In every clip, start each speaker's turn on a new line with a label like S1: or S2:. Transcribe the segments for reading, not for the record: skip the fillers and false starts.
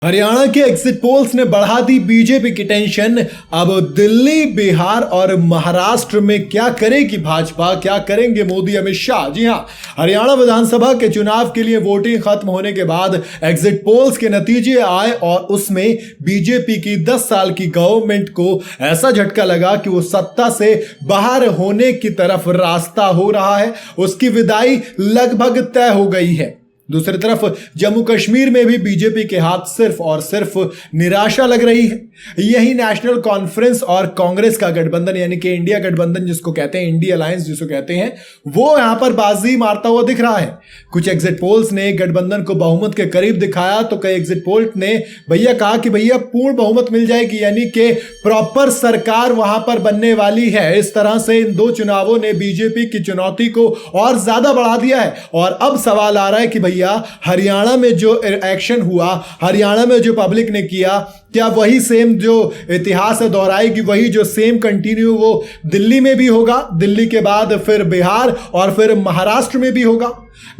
S1: हरियाणा के exit polls ने बढ़ा दी बीजेपी की टेंशन। अब दिल्ली, बिहार और महाराष्ट्र में क्या करेगी भाजपा, क्या करेंगे मोदी, अमित शाह। जी हां, हरियाणा विधानसभा के चुनाव के लिए वोटिंग खत्म होने के बाद एग्जिट पोल्स के नतीजे आए और उसमें बीजेपी की 10 साल की गवर्नमेंट को ऐसा झटका लगा कि वो सत्ता से बाहर होने की तरफ रास्ता हो रहा है, उसकी विदाई लगभग तय हो गई है। दूसरी तरफ जम्मू कश्मीर में भी बीजेपी के हाथ सिर्फ और सिर्फ निराशा लग रही है। यही नेशनल कॉन्फ्रेंस और कांग्रेस का गठबंधन, यानी कि इंडिया गठबंधन जिसको कहते हैं, इंडिया अलायंस जिसको कहते हैं, वो यहां पर बाजी मारता हुआ दिख रहा है। कुछ एग्जिट पोल्स ने गठबंधन को बहुमत के करीब दिखाया, तो कई एग्जिट पोल ने भैया कहा कि भैया पूर्ण बहुमत मिल जाएगी, यानी कि प्रॉपर सरकार वहां पर बनने वाली है। इस तरह से इन दो चुनावों ने बीजेपी की चुनौती को और ज्यादा बढ़ा दिया है। और अब सवाल आ रहा है कि भैया हरियाणा में जो एक्शन हुआ, हरियाणा में जो पब्लिक ने किया, क्या वही सेम जो इतिहास है दोहराएगी, वही जो सेम कंटिन्यू वो दिल्ली में भी होगा, दिल्ली के बाद फिर बिहार और फिर महाराष्ट्र में भी होगा।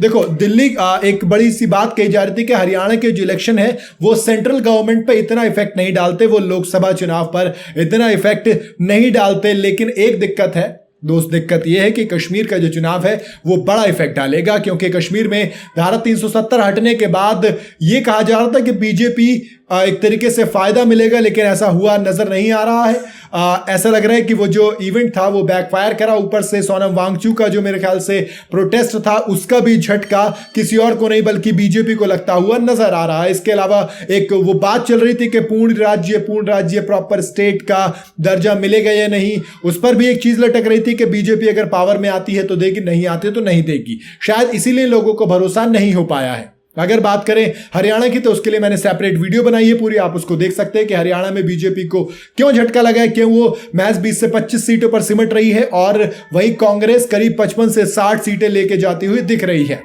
S1: देखो, दिल्ली एक बड़ी सी बात कही जा रही थी कि हरियाणा के जो इलेक्शन है वो सेंट्रल गवर्नमेंट पे इतना इफेक्ट नहीं डालते, वो लोकसभा चुनाव पर इतना इफेक्ट नहीं डालते। लेकिन एक दिक्कत है दोस्त, दिक्कत यह है कि कश्मीर का जो चुनाव है वो बड़ा इफेक्ट डालेगा, क्योंकि कश्मीर में धारा 370 हटने के बाद यह कहा जा रहा था कि बीजेपी एक तरीके से फायदा मिलेगा, लेकिन ऐसा हुआ नजर नहीं आ रहा है। ऐसा लग रहा है कि वो जो इवेंट था वो बैकफायर करा। ऊपर से सोनम वांगचुक का जो मेरे ख्याल से प्रोटेस्ट था उसका भी झटका किसी और को नहीं बल्कि बीजेपी को लगता हुआ नजर आ रहा है। इसके अलावा एक वो बात चल रही थी कि पूर्ण राज्य प्रॉपर स्टेट का दर्जा मिलेगा या नहीं, उस पर भी एक चीज लटक रही थी कि बीजेपी अगर पावर में आती है तो देगी, नहीं आती तो नहीं देगी। शायद इसीलिए लोगों को भरोसा नहीं हो पाया है। अगर बात करें हरियाणा की, तो उसके लिए मैंने सेपरेट वीडियो बनाई है पूरी, आप उसको देख सकते हैं कि हरियाणा में बीजेपी को क्यों झटका लगा है, क्यों वो महज 20 से 25 सीटों पर सिमट रही है और वहीं कांग्रेस करीब 55 से 60 सीटें लेके जाती हुई दिख रही है।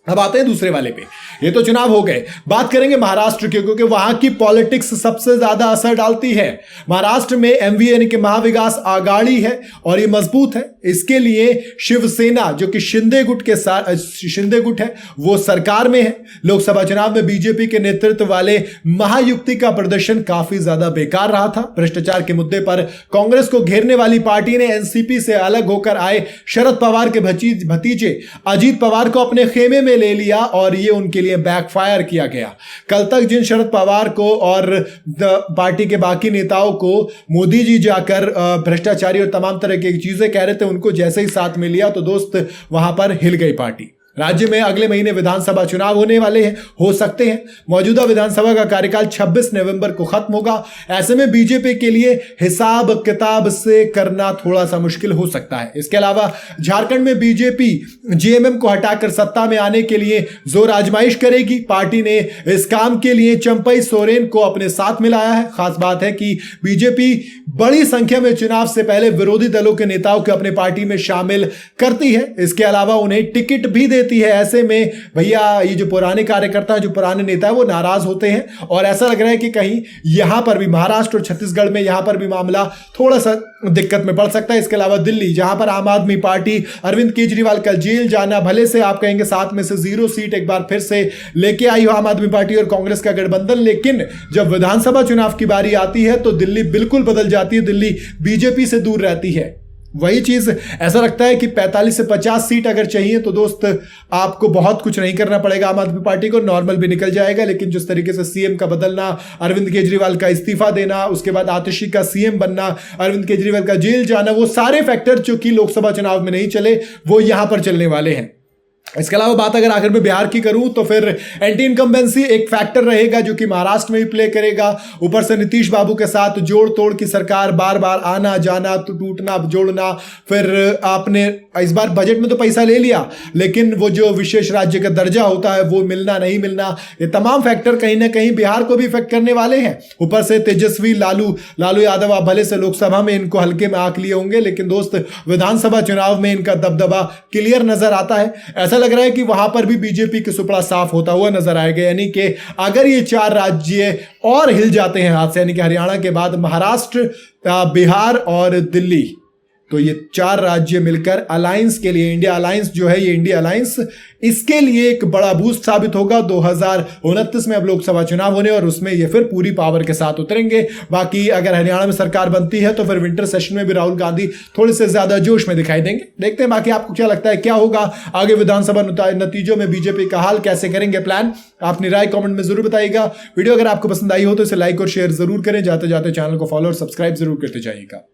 S1: अब आते हैं दूसरे वाले पे। ये तो चुनाव हो गए, बात करेंगे महाराष्ट्र की, क्योंकि वहां की पॉलिटिक्स सबसे ज्यादा असर डालती है। महाराष्ट्र में एमवी यानी कि महाविकास आघाड़ी है और ये मजबूत है। इसके लिए शिवसेना जो कि शिंदे गुट है वो सरकार में है। लोकसभा चुनाव में बीजेपी के नेतृत्व वाले महायुति का प्रदर्शन काफी ज्यादा बेकार रहा था। भ्रष्टाचार के मुद्दे पर कांग्रेस को घेरने वाली पार्टी ने एनसीपी से अलग होकर आए शरद पवार के भतीजे अजीत पवार को अपने खेमे में ले लिया और ये उनके लिए बैकफायर किया गया। कल तक जिन शरद पवार को और पार्टी के बाकी नेताओं को मोदी जी जाकर भ्रष्टाचारी और तमाम तरह की चीजें कह रहे थे, उनको जैसे ही साथ में लिया तो दोस्त वहां पर हिल गई पार्टी। राज्य में अगले महीने विधानसभा चुनाव होने वाले हैं, हो सकते हैं। मौजूदा विधानसभा का कार्यकाल 26 नवंबर को खत्म होगा। ऐसे में बीजेपी के लिए हिसाब किताब से करना थोड़ा सा मुश्किल हो सकता है। इसके अलावा झारखंड में बीजेपी जेएमएम को हटाकर सत्ता में आने के लिए जोर आजमाइश करेगी। पार्टी ने इस काम के लिए चंपई सोरेन को अपने साथ मिलाया है। खास बात है कि बीजेपी बड़ी संख्या में चुनाव से पहले विरोधी दलों के नेताओं को अपने पार्टी में शामिल करती है। इसके अलावा उन्हें टिकट भी देती है। ऐसे में भैया ये जो पुराने कार्यकर्ता, जो पुराने नेता है वो नाराज होते हैं और ऐसा लग रहा है कि कहीं यहां पर भी महाराष्ट्र और छत्तीसगढ़ में यहां पर भी मामला थोड़ा सा दिक्कत में पड़ सकता है। इसके अलावा दिल्ली, जहां पर आम आदमी पार्टी अरविंद केजरीवाल का जेल जाना, भले से आप कहेंगे 7 में से 0 सीट एक बार फिर से लेके आई हो आम आदमी पार्टी और कांग्रेस का गठबंधन, लेकिन जब विधानसभा चुनाव की बारी आती है तो दिल्ली बिल्कुल बदल जाती है। दिल्ली बीजेपी से दूर रहती है। वही चीज ऐसा लगता है कि 45 से 50 सीट अगर चाहिए तो दोस्त आपको बहुत कुछ नहीं करना पड़ेगा। आम आदमी पार्टी को नॉर्मल भी निकल जाएगा। लेकिन जिस तरीके से सीएम का बदलना, अरविंद केजरीवाल का इस्तीफा देना, उसके बाद आतिशी का सीएम बनना, अरविंद केजरीवाल का जेल जाना, वो सारे फैक्टर जो कि लोकसभा चुनाव में नहीं चले वो यहां पर चलने वाले हैं। इसके अलावा बात अगर आखिर में बिहार की करूं तो फिर एंटी इनकम्बेंसी एक फैक्टर रहेगा जो कि महाराष्ट्र में भी प्ले करेगा। ऊपर से नीतीश बाबू के साथ जोड़ तोड़ की सरकार, बार बार आना जाना, तो टूटना जोड़ना। फिर आपने इस बार बजट में तो पैसा ले लिया, लेकिन वो जो विशेष राज्य का दर्जा होता है वो मिलना नहीं मिलना, ये तमाम फैक्टर कहीं ना कहीं बिहार को भी इफेक्ट करने वाले हैं। ऊपर से तेजस्वी लालू यादव, आप भले से लोकसभा में इनको हल्के में आंक लिए होंगे, लेकिन दोस्त विधानसभा चुनाव में इनका दबदबा क्लियर नजर आता है। ऐसा लग रहा है कि वहां पर भी बीजेपी के सुपड़ा साफ होता हुआ नजर आएगा। यानी कि अगर ये 4 राज्य और हिल जाते हैं हाथ से, यानी कि हरियाणा के बाद महाराष्ट्र, बिहार और दिल्ली, तो ये 4 राज्य मिलकर अलायंस के लिए, इंडिया अलायंस जो है, ये इंडिया अलायंस, इसके लिए एक बड़ा बूस्ट साबित होगा। 2029 में अब लोकसभा चुनाव होने और उसमें ये फिर पूरी पावर के साथ उतरेंगे। बाकी अगर हरियाणा में सरकार बनती है तो फिर विंटर सेशन में भी राहुल गांधी थोड़े से ज्यादा जोश में दिखाई देंगे। देखते हैं बाकी आपको क्या लगता है, क्या होगा आगे विधानसभा नतीजों में, बीजेपी का हाल कैसे करेंगे प्लान, अपनी राय कमेंट में जरूर बताइएगा। वीडियो अगर आपको पसंद आई हो तो इसे लाइक और शेयर जरूर करें। जाते जाते चैनल को फॉलो और सब्सक्राइब जरूर करते जाइएगा।